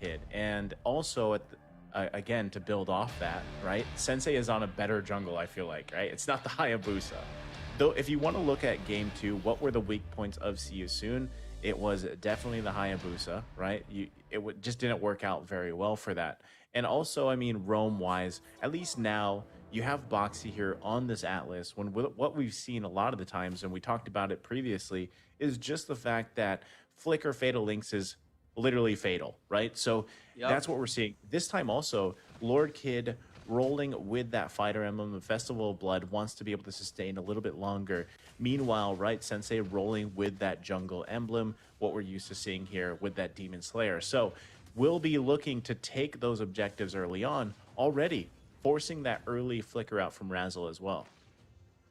Kid. And also, again, to build off that, right? Sensei is on a better jungle, I feel like, right? It's not the Hayabusa. Though, if you want to look at game 2, what were the weak points of See You Soon? It was definitely the Hayabusa, right? Just didn't work out very well for that. And also, I mean, roam-wise, at least now, you have Boxy here on this Atlas, when what we've seen a lot of the times, and we talked about it previously, is just the fact that Flicker Fatal Links is literally fatal, right? So that's what we're seeing. This time also, Lord Kid rolling with that fighter emblem, the Festival of Blood, wants to be able to sustain a little bit longer. Meanwhile, right, Sensei rolling with that jungle emblem, what we're used to seeing here with that Demon Slayer. So we'll be looking to take those objectives early on already, forcing that early flicker out from Razzle as well.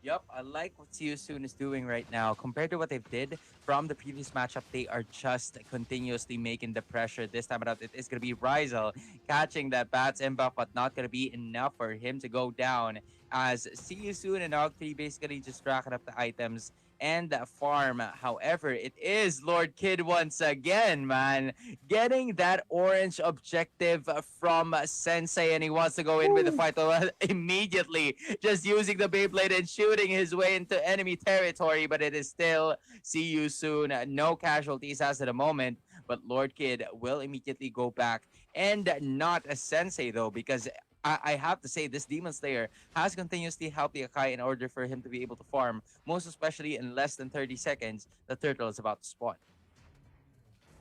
Yep, I like what See You Soon is doing right now. Compared to what they did from the previous matchup, they are just continuously making the pressure. This time around, it is going to be Rizel catching that Bats inbuff, but not going to be enough for him to go down. As See You Soon and AUG3 basically just racking up the items and farm. However, it is Lord Kid once again, man, getting that orange objective from Sensei, and he wants to go in with the fight immediately, just using the Beyblade and shooting his way into enemy territory, but it is still See You Soon. No casualties as of the moment, but Lord Kid will immediately go back, and not a Sensei though, because I have to say this Demon Slayer has continuously helped the Akai in order for him to be able to farm, most especially in less than 30 seconds, the turtle is about to spawn.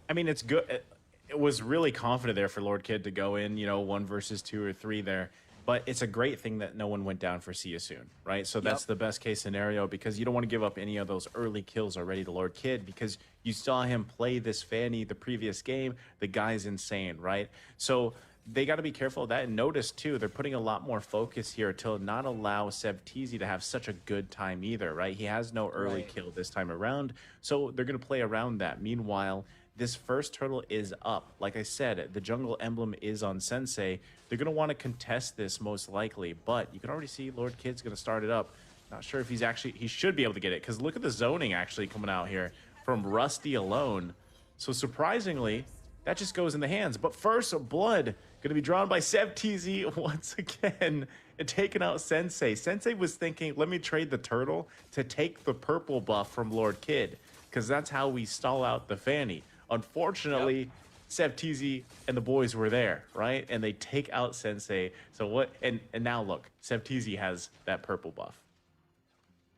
I mean, it's good. It was really confident there for Lord Kid to go in, 1 versus 2 or 3 there. But it's a great thing that no one went down for See You Soon, right? So that's the best case scenario, because you don't want to give up any of those early kills already to Lord Kid, because you saw him play this Fanny the previous game. The guy's insane, right? So they got to be careful of that. And notice, too, they're putting a lot more focus here to not allow Sevtizi to have such a good time either, right? He has no early kill this time around, so they're going to play around that. Meanwhile, this first turtle is up. Like I said, the jungle emblem is on Sensei. They're going to want to contest this most likely, but you can already see Lord Kid's going to start it up. Not sure if he should be able to get it, because look at the zoning actually coming out here from Rusty alone. So surprisingly, that just goes in the hands. But first, blood going to be drawn by Sevtizi once again and taking out Sensei. Sensei was thinking, let me trade the turtle to take the purple buff from Lord Kid, because that's how we stall out the Fanny. Unfortunately, Sevtizi and the boys were there, right? And they take out Sensei. So what? And now look, Sevtizi has that purple buff.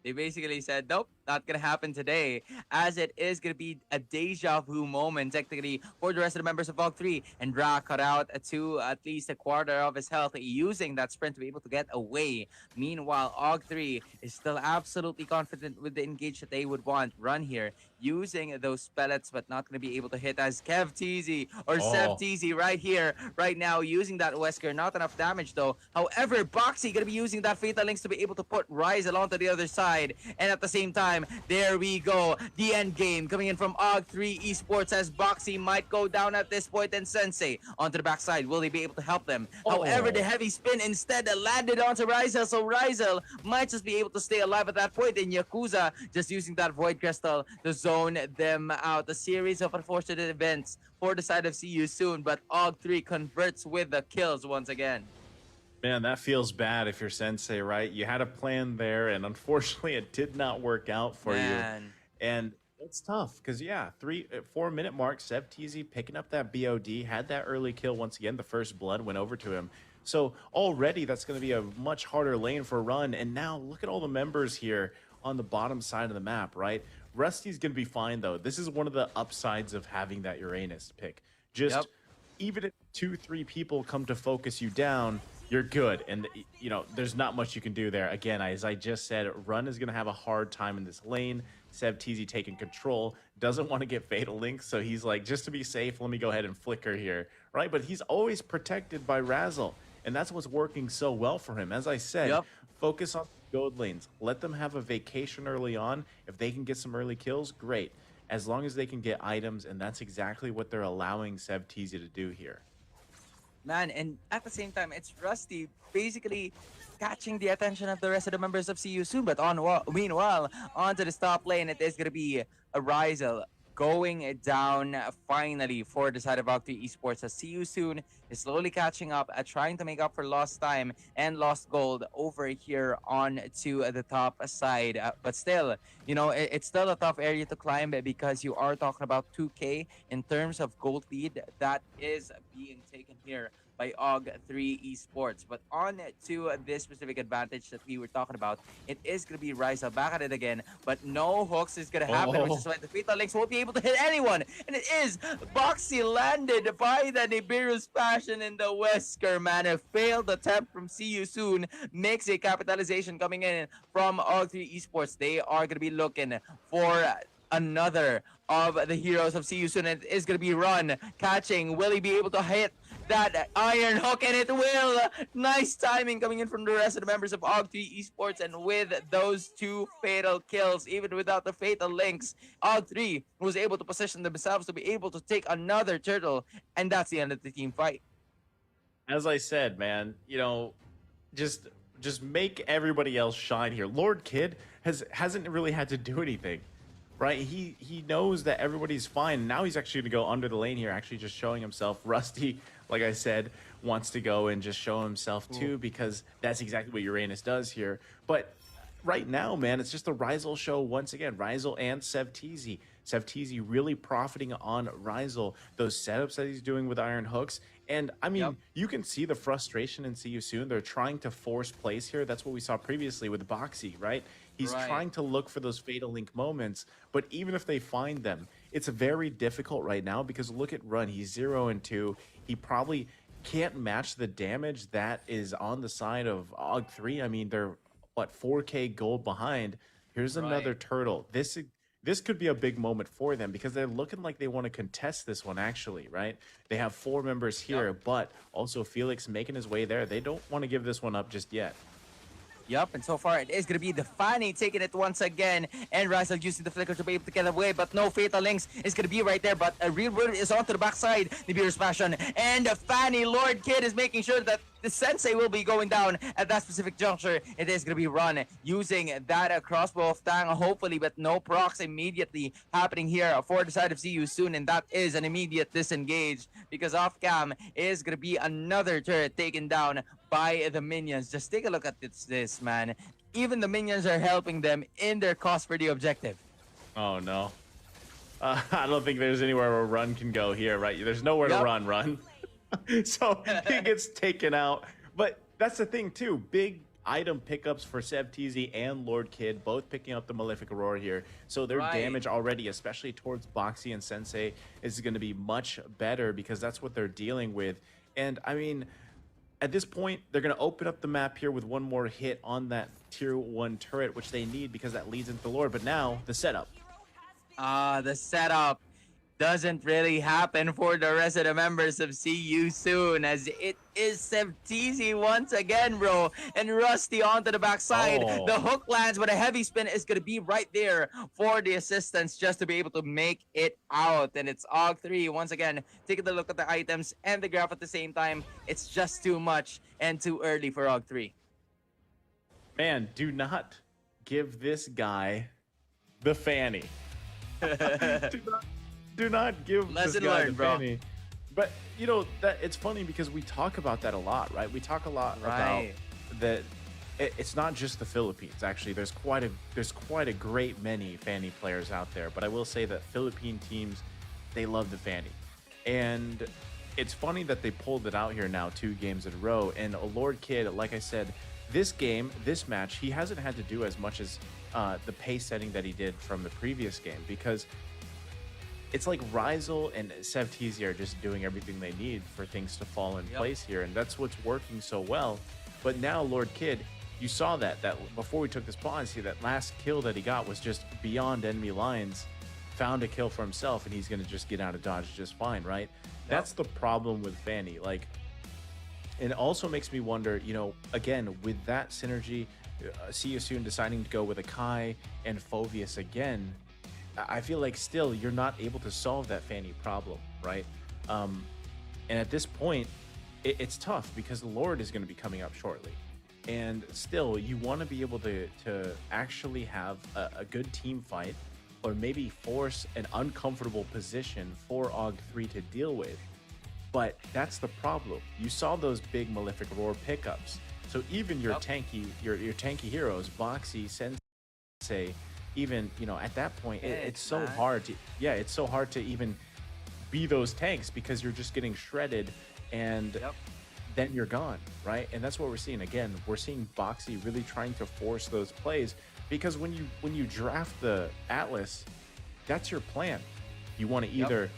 They basically said, nope, not going to happen today, as it is going to be a deja vu moment, technically, for the rest of the members of AUG3. And Ra cut out to at least a quarter of his health, using that sprint to be able to get away. Meanwhile, AUG3 is still absolutely confident with the engage that they would want. Run here, using those pellets, but not going to be able to hit, as Sevtizi right here, right now, using that Wesker. Not enough damage, though. However, Boxy going to be using that Fatal Links to be able to put Rise along to the other side. And at the same time, there we go. The end game coming in from AUG3 eSports, as Boxy might go down at this point, and Sensei onto the backside. Will he be able to help them? However, the heavy spin instead landed onto Rizel, so Rizel might just be able to stay alive at that point, and Yakuza just using that Void Crystal to zone them out. A series of unfortunate events for the side of See You Soon, but AUG3 converts with the kills once again. Man, that feels bad if you're Sensei, right? You had a plan there, and unfortunately it did not work out for you. And it's tough, because, 4 minute mark, Sevtizi picking up that BOD, had that early kill once again. The first blood went over to him. So already that's going to be a much harder lane for Run. And now look at all the members here on the bottom side of the map, right? Rusty's going to be fine, though. This is one of the upsides of having that Uranus pick. Just even if 2-3 people come to focus you down, you're good. And, there's not much you can do there. Again, as I just said, Run is going to have a hard time in this lane. Sevtizi taking control, doesn't want to get Fatal Links, so he's like, just to be safe, let me go ahead and flicker here, right? But he's always protected by Razzle, and that's what's working so well for him. As I said, focus on gold lanes. Let them have a vacation early on. If they can get some early kills, great. As long as they can get items, and that's exactly what they're allowing Sevtizi to do here. Man, and at the same time, it's Rusty basically catching the attention of the rest of the members of See You Soon. But meanwhile, onto the top lane, it is going to be a Rizel going down finally for the side of AUG3 Esports. As See You Soon is slowly catching up, trying to make up for lost time and lost gold over here on to the top side. But still, it's still a tough area to climb because you are talking about 2K in terms of gold lead that is being taken here by AUG3 Esports. But on to this specific advantage that we were talking about, it is going to be Ryza back at it again, but no hooks is going to happen, which is why the Fatal Links won't be able to hit anyone. And it is Boxy landed by the Nibiru's Passion in the Wesker, man. A failed attempt from See You Soon makes a capitalization coming in from AUG3 Esports. They are going to be looking for another of the heroes of See You Soon. It is going to be Run catching. Will he be able to hit that iron hook? And it will. Nice timing coming in from the rest of the members of AUG3 Esports, and with those 2 fatal kills, even without the fatal links, AUG3 was able to position themselves to be able to take another turtle, and that's the end of the team fight. As I said, man, just make everybody else shine here. Lord Kid hasn't really had to do anything. Right, he knows that everybody's fine. Now he's actually going to go under the lane here, actually just showing himself. Rusty, like I said, wants to go and just show himself too, because that's exactly what Uranus does here. But right now, man, it's just the Ryzel show once again. Ryzel and Sevteezy. Sevteezy really profiting on Ryzel, those setups that he's doing with iron hooks. And I mean, you can see the frustration in See You Soon. They're trying to force plays here. That's what we saw previously with Boxy, right? He's trying to look for those fatal link moments, but even if they find them, it's very difficult right now because look at Run. He's 0-2. He probably can't match the damage that is on the side of AUG3. I mean, they're, what, 4K gold behind. Here's another turtle. This could be a big moment for them because they're looking like they want to contest this one, actually, right? They have 4 members here, but also Felix making his way there. They don't want to give this one up just yet. Yup, and so far it is going to be the Fanny taking it once again, and Ryzel using the flicker to be able to get away, but no fatal links is going to be right there, but a real world is onto the backside. Nibiru's Passion, and the Fanny Lord Kid is making sure that the Sensei will be going down at that specific juncture. It is going to be Run using that crossbow of Tang, hopefully, but no procs immediately happening here for the side of See You Soon, and that is an immediate disengage because off cam is going to be another turret taken down by the minions. Just take a look at this, man. Even the minions are helping them in their cost for the objective. Oh, no. I don't think there's anywhere where Run can go here, right? There's nowhere to run. So he gets taken out. But that's the thing, too. Big item pickups for Sevteezy and Lord Kid, both picking up the Malefic Aurora here. So their damage already, especially towards Boxy and Sensei, is going to be much better because that's what they're dealing with. And, I mean, at this point, they're going to open up the map here with one more hit on that tier 1 turret, which they need because that leads into the Lord. But now, the setup. The setup doesn't really happen for the rest of the members of See You Soon, as it is Sevteezy once again, bro, and Rusty onto the backside. The hook lands, but a heavy spin is going to be right there for the assistance just to be able to make it out. And it's AUG3 once again taking a look at the items and the graph at the same time. It's just too much and too early for AUG3. Man, do not give this guy the fanny. Do not give this guy the fanny. But that it's funny because we talk about that a lot, right? We talk a lot about that. It's not just the Philippines. Actually, there's quite a great many fanny players out there. But I will say that Philippine teams, they love the fanny, and it's funny that they pulled it out here now 2 games in a row. And a Lord Kid, like I said, this match, he hasn't had to do as much as the pace setting that he did from the previous game because it's like Ryzel and Sevteezy are just doing everything they need for things to fall in place here, and that's what's working so well. But now Lord Kid, you saw that before we took this pause, see that last kill that he got was just beyond enemy lines, found a kill for himself, and he's going to just get out of dodge just fine, right? That's the problem with Fanny. Like, and it also makes me wonder, again, with that synergy, See You Soon deciding to go with Akai and Phoveus again, I feel like still you're not able to solve that Fanny problem, right? And at this point, it's tough because the Lord is going to be coming up shortly. And still, you want to be able to actually have a good team fight or maybe force an uncomfortable position for AUG3 to deal with. But that's the problem. You saw those big Malefic Roar pickups. So even your Yep. tanky heroes, Boxy, Sensei, even, you know, at that point, it's so man. hard to, yeah, it's so hard to even be those tanks because you're just getting shredded and Yep. then you're gone, right? And that's what we're seeing. Again, we're seeing Boxy really trying to force those plays because when you draft the Atlas, that's your plan. You want to Yep. either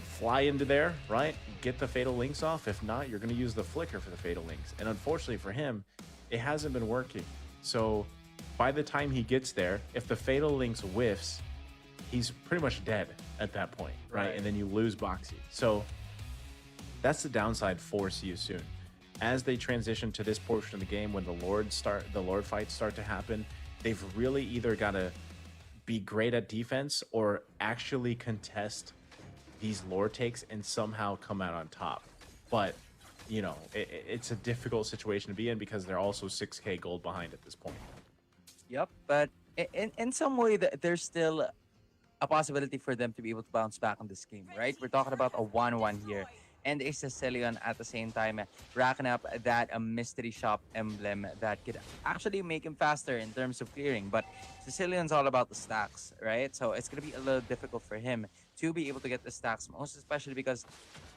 fly into there, right? Get the Fatal Links off. If not, you're going to use the Flicker for the Fatal Links. And unfortunately for him, it hasn't been working. So by the time he gets there, if the Fatal Links whiffs, he's pretty much dead at that point, right? Right. And then you lose Boxy. So that's the downside for See You Soon. As they transition to this portion of the game, when the Lord fights start to happen, they've really either got to be great at defense or actually contest these Lord takes and somehow come out on top. But you know, it's a difficult situation to be in because they're also 6K gold behind at this point. Yep. But in some way, there's still a possibility for them to be able to bounce back on this game, right? We're talking about a 1-1 here. And a Sicilian at the same time racking up that mystery shop emblem that could actually make him faster in terms of clearing. But Sicilian's all about the stacks, right? So it's going to be a little difficult for him to be able to get the stacks, most especially because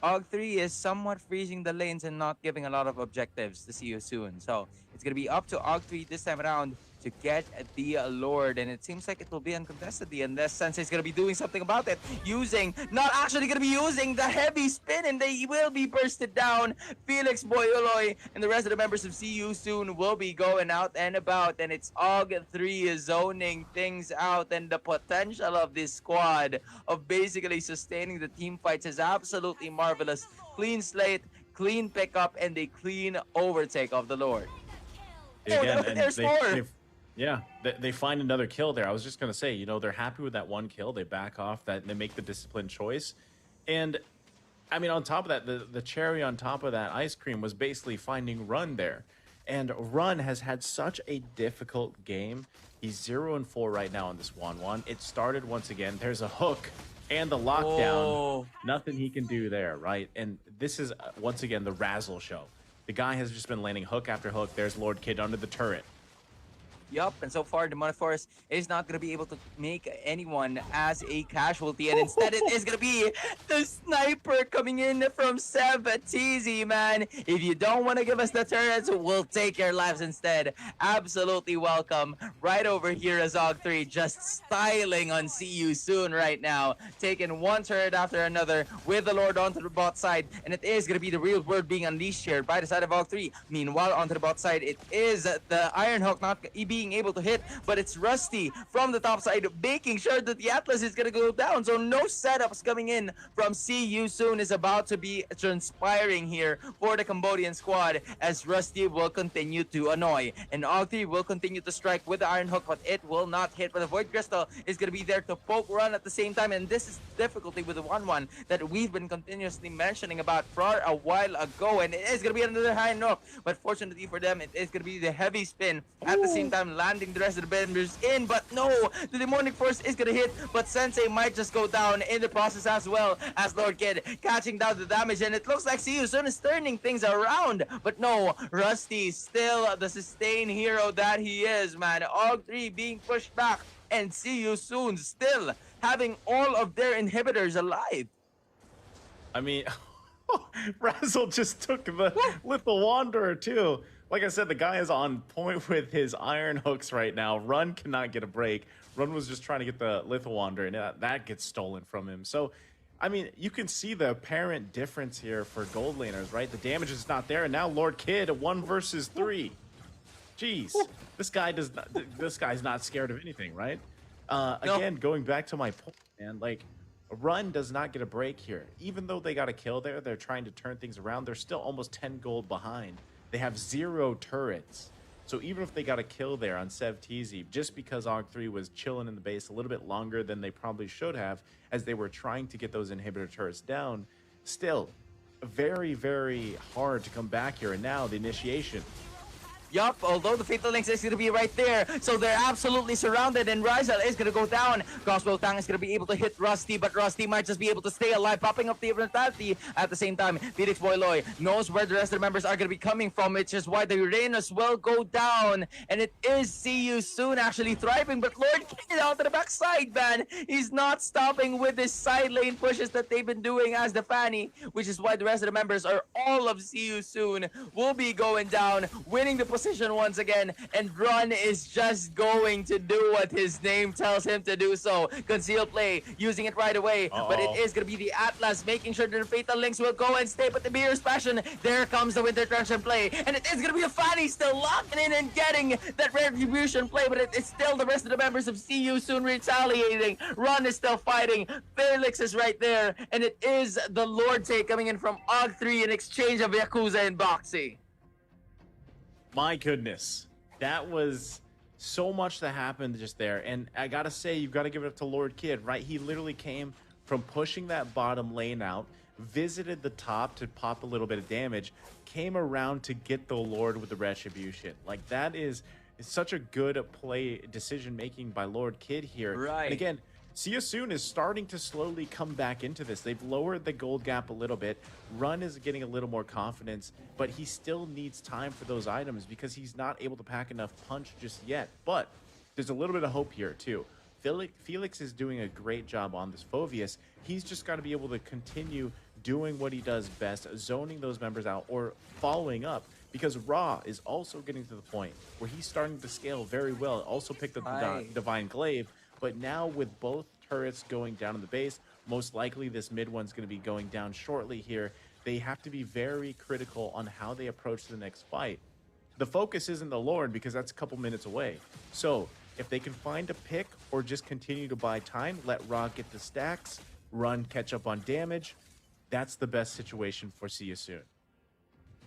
AUG3 is somewhat freezing the lanes and not giving a lot of objectives to See You Soon. So it's going to be up to AUG3 this time around to get the Lord, and it seems like it will be uncontestedly unless Sensei's gonna be doing something about it, not actually gonna be using the heavy spin, and they will be bursted down. Felix Boyoloy and the rest of the members of See You Soon will be going out and about, and it's AUG3 zoning things out, and the potential of this squad of basically sustaining the team fights is absolutely marvelous. Clean slate, clean pickup, and a clean overtake of the Lord. Again, and There's more. they find another kill there. I was just gonna say, you know, they're happy with that one kill. They back off, that they make the disciplined choice. And I mean, on top of that, the cherry on top of that ice cream was basically finding Run there. And Run has had such a difficult game. He's 0-4 right now on this 1-1. It started once again. There's a hook and the lockdown. Oh. Nothing he can do there, right? And this is once again the Razzle show. The guy has just been landing hook after hook. There's Lord Kid under the turret. Yup, and so far the Force is not going to be able to make anyone as a casualty, and instead it is going to be the sniper coming in from Sev Teasy, man. If you don't want to give us the turrets, we'll take your lives instead. Absolutely welcome. Right over here as AUG3 just styling on See You Soon right now, taking one turret after another with the Lord onto the bot side, and it is going to be the real word being unleashed here by the side of AUG3. Meanwhile, onto the bot side, it is the Iron Hawk not being able to hit, but it's Rusty from the top side making sure that the Atlas is gonna go down. So no setups coming in from See You Soon is about to be transpiring here for the Cambodian squad, as Rusty will continue to annoy and AUG3 will continue to strike with the Iron Hook, but it will not hit. But the Void Crystal is gonna be there to poke Run at the same time, and this is difficulty with the 1-1 that we've been continuously mentioning about for a while ago, and it is gonna be another high knock, but fortunately for them, it is gonna be the heavy spin at the same time landing the rest of the members in. But no, the Demonic Force is gonna hit, but Sensei might just go down in the process, as well as Lord Kid catching down the damage, and it looks like See You Soon is turning things around. But no, Rusty still the sustain hero that he is, man. AUG3 being pushed back, and See You Soon still having all of their inhibitors alive. I mean, Razzle just took the Lethal Wanderer too. Like I said, the guy is on point with his iron hooks right now. Run cannot get a break. Run was just trying to get the Lethal Wanderer, and that gets stolen from him. So, I mean, you can see the apparent difference here for gold laners, right? The damage is not there, and now Lord Kid 1 versus 3. Jeez, this guy's not scared of anything, right? Again, going back to my point, man, like, Run does not get a break here. Even though they got a kill there, they're trying to turn things around. They're still almost 10 gold behind. They have 0 turrets. So even if they got a kill there on Sev Teasy, just because AUG3 was chilling in the base a little bit longer than they probably should have, as they were trying to get those inhibitor turrets down, still very, very hard to come back here. And now the initiation. Yup, although the Fatal Links is going to be right there, so they're absolutely surrounded, and Rizal is going to go down. Crossbow Tang is going to be able to hit Rusty, but Rusty might just be able to stay alive, popping up the immortality at the same time. Felix Boyloy knows where the rest of the members are going to be coming from, which is why the Uranus will go down, and it is See You Soon actually thriving, but Lord Kid out to the backside, man. He's not stopping with his side lane pushes that they've been doing as the Fanny, which is why the rest of the members are all of See You Soon will be going down, winning the position once again, and Run is just going to do what his name tells him to do so. Conceal play, using it right away, but it is going to be the Atlas making sure that the Fatal Links will go and stay, but the Beer's Passion, there comes the Winter Transition play, and it is going to be the Fanny still locking in and getting that Retribution play, but it's still the rest of the members of See You Soon retaliating. Run is still fighting, Felix is right there, and it is the Lord Take coming in from AUG3 in exchange of Yakuza and Boxy. My goodness, that was so much that happened just there. And I gotta say, you've got to give it up to Lord Kid, right? He literally came from pushing that bottom lane out, visited the top to pop a little bit of damage, came around to get the Lord with the Retribution. Like, that is such a good play decision making by Lord Kid here. Right. And again, See You Soon is starting to slowly come back into this. They've lowered the gold gap a little bit. Run is getting a little more confidence, but he still needs time for those items because he's not able to pack enough punch just yet. But there's a little bit of hope here too. Felix is doing a great job on this Phoveus. He's just got to be able to continue doing what he does best, zoning those members out or following up, because Ra is also getting to the point where he's starting to scale very well. Also picked up the Divine Glaive. But now with both turrets going down in the base, most likely this mid one's going to be going down shortly here. They have to be very critical on how they approach the next fight. The focus isn't the Lord because that's a couple minutes away. So if they can find a pick or just continue to buy time, let Ra get the stacks, Run catch up on damage, that's the best situation for See You Soon.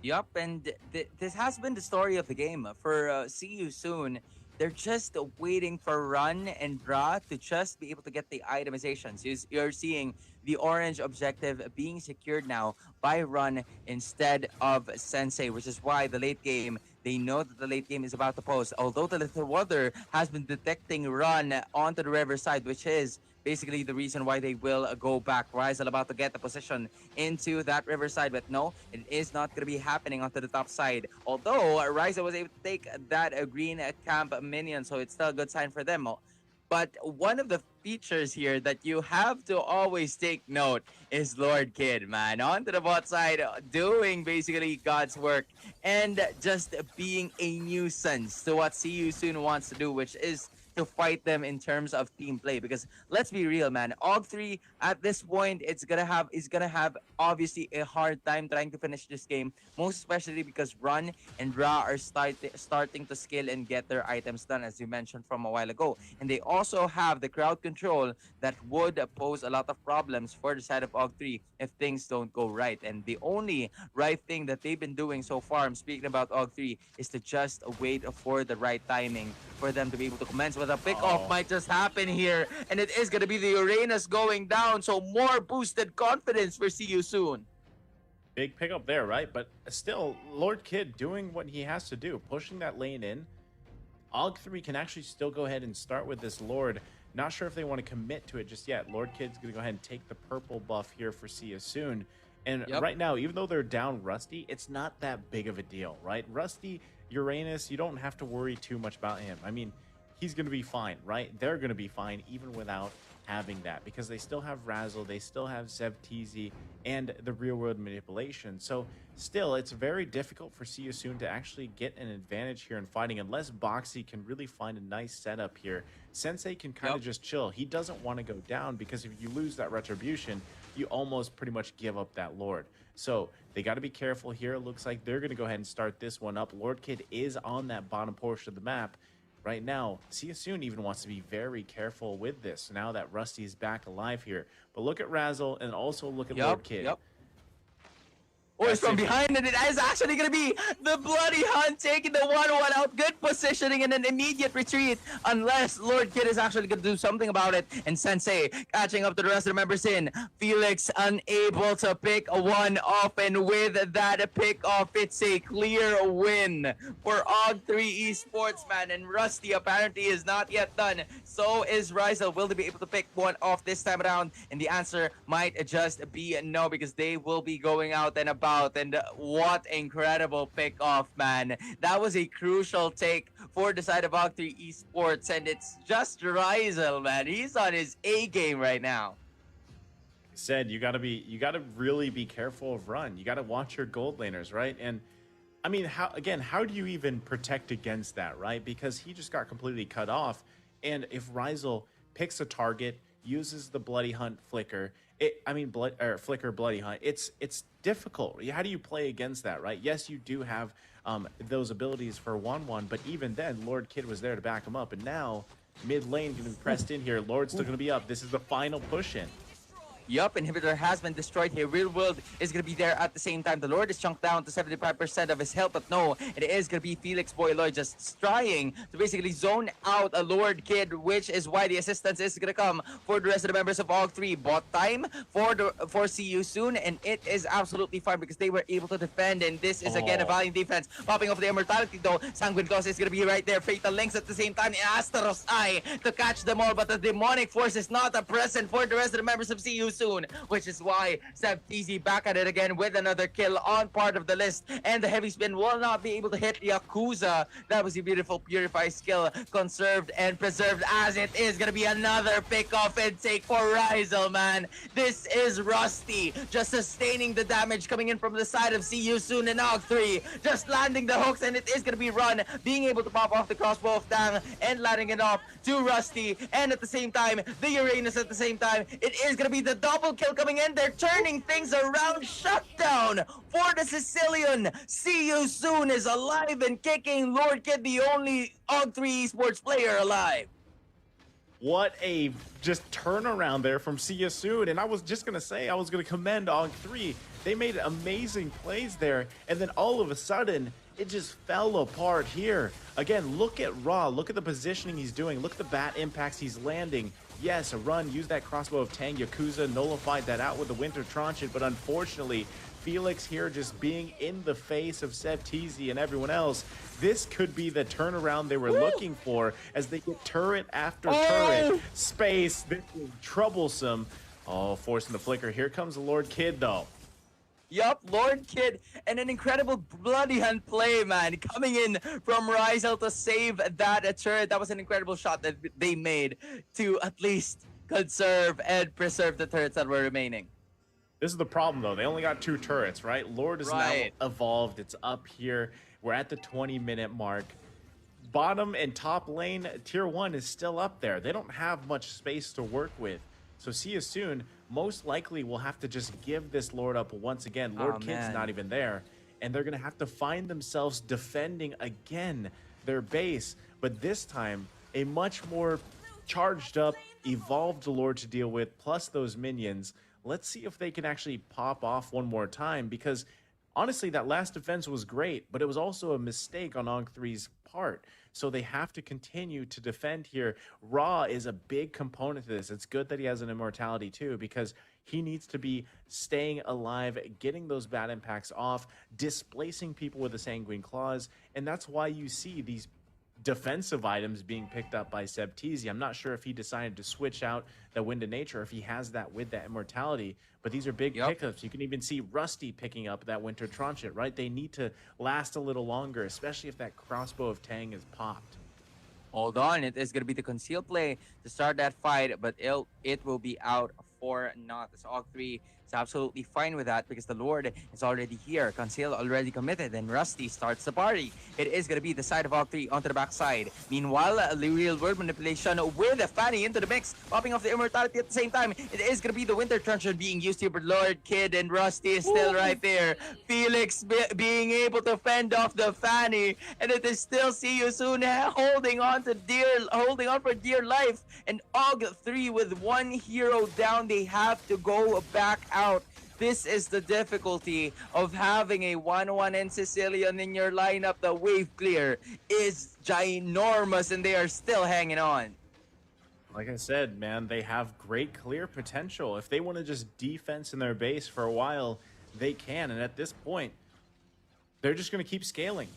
Yup, and this has been the story of the game. For See You Soon, they're just waiting for Run and Ra to just be able to get the itemizations. You're seeing the orange objective being secured now by Run instead of Sensei, which is why the late game, they know that the late game is about to pose. Although the Little Water has been detecting Run onto the riverside, which is basically the reason why they will go back. Rizal about to get the position into that riverside, but no, it is not going to be happening onto the top side. Although Rizal was able to take that green camp minion, so it's still a good sign for them. But one of the features here that you have to always take note is Lord Kid, man. Onto the bot side, doing basically God's work and just being a nuisance to what See You Soon wants to do, which is to fight them in terms of team play. Because let's be real, man, AUG3 at this point is gonna have obviously a hard time trying to finish this game, most especially because Run and Ra are starting to scale and get their items done, as you mentioned from a while ago. And they also have the crowd control that would pose a lot of problems for the side of AUG3 if things don't go right. And the only right thing that they've been doing so far, I'm speaking about AUG3, is to just wait for the right timing for them to be able to commence. With a pick-off might just happen here, and it is going to be the Uranus going down, so more boosted confidence for See You Soon. Big pickup there, right? But still, Lord Kid doing what he has to do, pushing that lane in. AUG3 can actually still go ahead and start with this Lord. Not sure if they want to commit to it just yet. Lord Kid's going to go ahead and take the purple buff here for See You Soon. And right now, even though they're down Rusty, it's not that big of a deal, right? Rusty, Uranus, you don't have to worry too much about him. I mean, he's going to be fine, right? They're going to be fine even without having that, because they still have Razzle, they still have Zev TZ, and the real-world manipulation. So still, it's very difficult for See You Soon to actually get an advantage here in fighting unless Boxy can really find a nice setup here. Sensei can kind of just chill. He doesn't want to go down because if you lose that Retribution, you almost pretty much give up that Lord. So they got to be careful here. It looks like they're going to go ahead and start this one up. Lord Kid is on that bottom portion of the map. Right now, See You Soon even wants to be very careful with this now that Rusty is back alive here. But look at Razzle and also look at Lord Kid. Oh, forced from behind, and it is actually going to be the Bloody Hunt taking the 1-1 out. Good positioning and an immediate retreat, unless Lord Kid is actually going to do something about it. And Sensei catching up to the rest of the members in. Felix unable to pick one off, and with that pick off, it's a clear win for AUG3 Esports, man. And Rusty apparently is not yet done. So is Rizel. Will they be able to pick one off this time around? And the answer might just be no, because they will be going out and about. And what incredible pick off, man. That was a crucial take for the side of AUG3 Esports, and it's just Rizel, man. He's on his A game right now. Said you gotta really be careful of run. You gotta watch your gold laners, right? And I mean, how do you even protect against that, right? Because he just got completely cut off. And if Rizel picks a target, uses the Bloody Hunt flicker, flicker Bloody Hunt, it's difficult. How do you play against that, right? Yes, you do have those abilities for 1-1, but even then, Lord Kid was there to back him up. And now, mid lane going to be pressed in here. Lord's still going to be up. This is the final push in. Yup, inhibitor has been destroyed here. Real World is going to be there at the same time. The Lord is chunked down to 75% of his health, but no, it is going to be Felix Boy Lloyd just trying to basically zone out a Lord Kid, which is why the assistance is going to come for the rest of the members of AUG3. Bot time for See You Soon, and it is absolutely fine because they were able to defend, and this is again a valiant defense. Popping off the immortality though, Sanguine Claws is going to be right there. Fatal Links at the same time, and Astaros Eye to catch them all, but the demonic force is not present for the rest of the members of See You Soon, which is why Easy back at it again with another kill on part of the list, and the heavy spin will not be able to hit Yakuza. That was a beautiful Purify skill, conserved and preserved, as it is gonna be another pick off and take for Rizel, man. This is Rusty just sustaining the damage coming in from the side of See You Soon and AUG3, just landing the hooks, and it is gonna be Run being able to pop off the crossbow of Tang and landing it off to Rusty, and at the same time the Uranus at the same time. It is gonna be the double kill coming in. They're turning things around. Shutdown for the Sicilian. See You Soon is alive and kicking. Lord Kid, the only AUG3 Esports player alive. What a just turnaround there from See You Soon. And I was just gonna say, I was gonna commend AUG3. They made amazing plays there, and then all of a sudden it just fell apart here. Again, look at Raw. Look at the positioning he's doing. Look at the bat impacts he's landing. Yes, a run, use that crossbow of Tang. Yakuza nullified that out with the Winter Transit, but unfortunately, Felix here just being in the face of Septizi and everyone else. This could be the turnaround they were looking for as they get turret after turret. Space, this is troublesome. Oh, forcing the flicker. Here comes the Lord Kid, though. Yup, Lord Kid, and an incredible Bloody Hunt play, man. Coming in from Rizel to save that turret. That was an incredible shot that they made to at least conserve and preserve the turrets that were remaining. This is the problem, though. They only got 2 turrets, right? Lord is now evolved. It's up here. We're at the 20-minute mark. Bottom and top lane, tier 1 is still up there. They don't have much space to work with. So See You Soon most likely will have to just give this Lord up once again. Lord Kid's not even there, and they're gonna have to find themselves defending again their base, but this time a much more charged up, evolved Lord to deal with, plus those minions. Let's see if they can actually pop off one more time, because honestly that last defense was great, but it was also a mistake on AUG3's part. So they have to continue to defend here. Raw is a big component to this. It's good that he has an immortality too, because he needs to be staying alive, getting those bad impacts off, displacing people with the Sanguine Claws. And that's why you see these defensive items being picked up by Septizi. I'm not sure if he decided to switch out the Wind of Nature, if he has that with that immortality, but these are big pickups. You can even see Rusty picking up that Winter Transit, right? They need to last a little longer, especially if that crossbow of Tang is popped. Hold on, it is going to be the conceal play to start that fight, but it will be out for naught. As AUG3 is absolutely fine with that because the Lord is already here. Conceal already committed, and Rusty starts the party. It is going to be the side of AUG3 onto the backside. Meanwhile, the real world manipulation with Fanny into the mix, popping off the immortality at the same time. It is going to be the Winter Transit being used here, but Lord Kid and Rusty is still right there. Felix being able to fend off the Fanny, and it is still See You Soon holding on for dear life. And AUG3 with one hero down, they have to go back out This is the difficulty of having a 1-1 and Sicilian in your lineup. The wave clear is ginormous and they are still hanging on. Like I said, man, they have great clear potential. If they want to just defense in their base for a while, they can. And at this point, they're just going to keep scaling,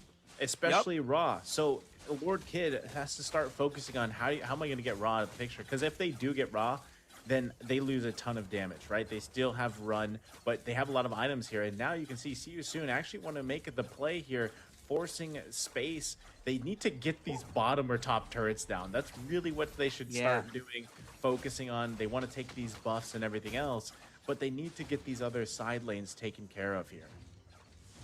especially Raw. So Lord Kid has to start focusing on how am I going to get Raw out of the picture? Because if they do get Raw, then they lose a ton of damage, right? They still have run, but they have a lot of items here. And now you can see you soon actually want to make the play here, forcing space. They need to get these bottom or top turrets down. That's really what they should start doing, focusing on. They want to take these buffs and everything else, but they need to get these other side lanes taken care of here.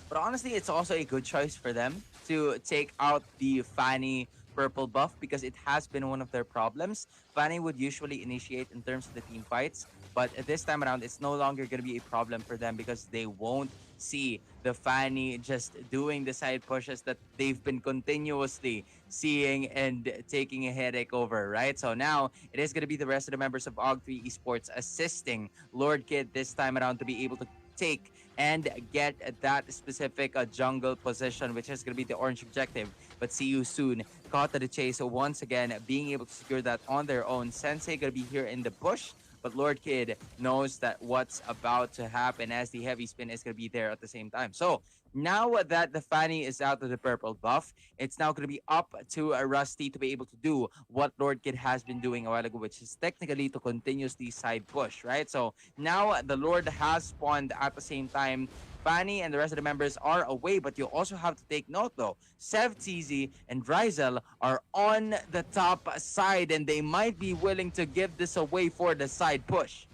But honestly, it's also a good choice for them to take out the Fanny purple buff because it has been one of their problems. Fanny would usually initiate in terms of the team fights, but this time around, it's no longer going to be a problem for them because they won't see the Fanny just doing the side pushes that they've been continuously seeing and taking a headache over, right? So now it is going to be the rest of the members of AUG3 Esports assisting Lord Kid this time around to be able to take and get that specific jungle position, which is going to be the orange objective. But see you soon. Caught to the chase once again, being able to secure that on their own. Sensei going to be here in the bush, but Lord Kid knows that what's about to happen as the heavy spin is going to be there at the same time. So now that the Fanny is out of the purple buff, it's now going to be up to Rusty to be able to do what Lord Kid has been doing a while ago, which is technically to continuously side push, right? So now the Lord has spawned at the same time. Fanny and the rest of the members are away, but you also have to take note though. SevTZ and Ryzel are on the top side and they might be willing to give this away for the side push.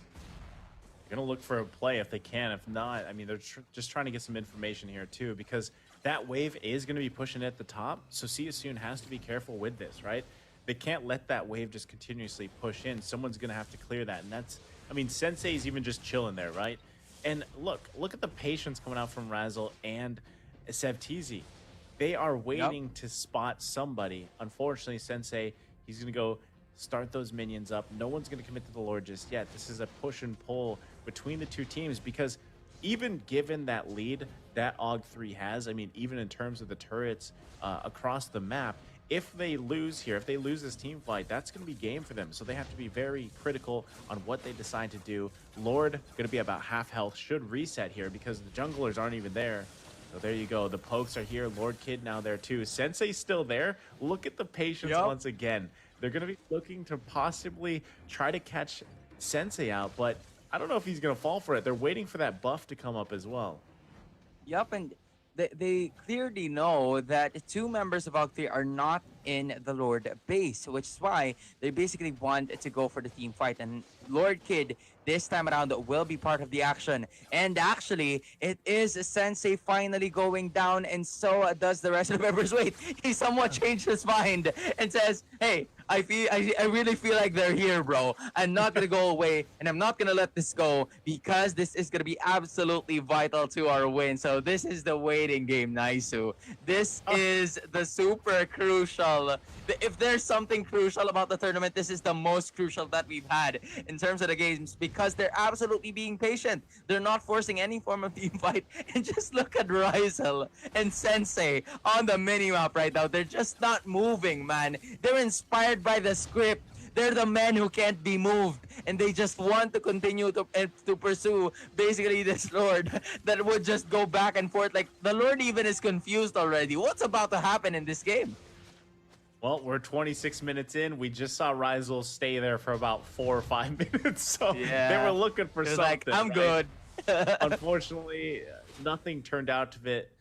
Gonna look for a play if they can. If not, I mean, they're just trying to get some information here too, because that wave is going to be pushing at the top. So See You Soon has to be careful with this, right? They can't let that wave just continuously push in. Someone's going to have to clear that. And that's, I mean, Sensei's even just chilling there, right? And look at the patience coming out from Razzle and SevTZ. They are waiting to spot somebody. Unfortunately, Sensei, he's going to go start those minions up. No one's going to commit to the Lord just yet. This is a push and pull between the two teams, because even given that lead that AUG3 has, I mean, even in terms of the turrets across the map, if they lose here, if they lose this team fight, that's going to be game for them. So they have to be very critical on what they decide to do. Lord going to be about half health, should reset here because the junglers aren't even there. So there you go. The pokes are here. Lord Kid now there too. Sensei's still there. Look at the patience once again. They're going to be looking to possibly try to catch Sensei out, but I don't know if he's going to fall for it. They're waiting for that buff to come up as well. Yup, and they clearly know that two members of AUG3 are not in the Lord base, which is why they basically want to go for the team fight. And Lord Kid this time around will be part of the action. And actually, it is Sensei finally going down, and so does the rest of the members. Wait, he somewhat changed his mind and says, hey, I really feel like they're here, bro. I'm not gonna go away, and I'm not gonna let this go because this is gonna be absolutely vital to our win. So this is the waiting game, Naisu. This is the super crucial. If there's something crucial about the tournament, this is the most crucial that we've had in terms of the games, because they're absolutely being patient. They're not forcing any form of team fight. And just look at Ryzel and Sensei on the minimap right now. They're just not moving, man. They're inspired by the script. They're the men who can't be moved, and they just want to continue to pursue basically this Lord that would just go back and forth. Like, the Lord even is confused already. What's about to happen in this game? Well, we're 26 minutes in. We just saw Ryzel stay there for about 4 or 5 minutes, so they were looking for something. Like, I'm good. Unfortunately, nothing turned out of it.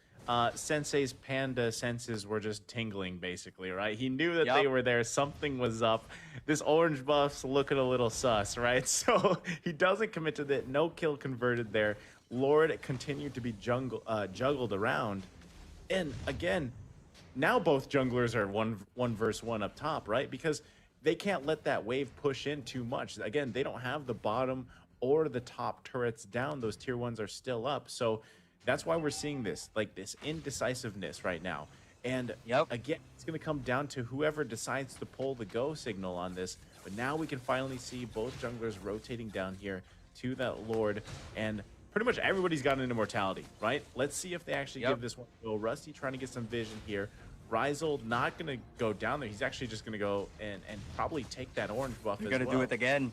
Sensei's panda senses were just tingling, basically, right? He knew that they were there. Something was up. This orange buff's looking a little sus, right? So he doesn't commit to it. No kill converted there. Lord continued to be juggled around. And again, now both junglers are one versus one up top, right? Because they can't let that wave push in too much. Again, they don't have the bottom or the top turrets down. Those tier ones are still up. So that's why we're seeing this, like, this indecisiveness right now. And again, it's going to come down to whoever decides to pull the go signal on this. But now we can finally see both junglers rotating down here to that Lord. And pretty much everybody's got an immortality, right? Let's see if they actually Yep. give this one a go. Rusty trying to get some vision here. Rizel not going to go down there. He's actually just going to go and probably take that orange buff They're as gonna well. do it again.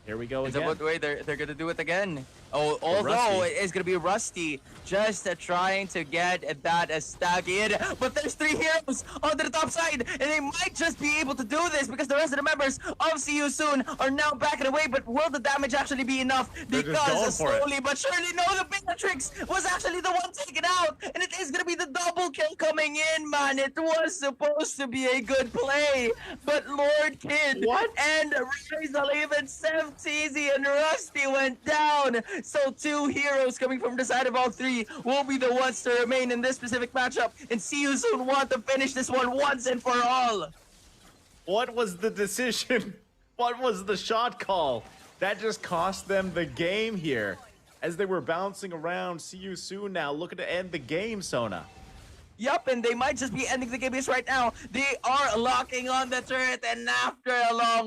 Here we go It's again. about the way they're gonna do it again. Oh, although Rusty. it's gonna be Rusty just trying to get that stag in, but there's 3 heroes on the top side, and they might just be able to do this because the rest of the members of See You Soon are now backing away. But will the damage actually be enough? They're just going Because for it. slowly but surely, no, the Beatrix was actually the one taken out, and it is gonna be the double kill coming in, man. It was supposed to be a good play, but Lord Kid What? and Rizal, even Teasy and Rusty went down. So 2 heroes coming from the side of all 3 will be the ones to remain in this specific matchup. And See You Soon want to finish this one once and for all. What was the decision? What was the shot call? That just cost them the game here. As they were bouncing around, See You Soon now looking to end the game, Sona. Yup, and they might just be ending the game because right now they are locking on the turret, and after a long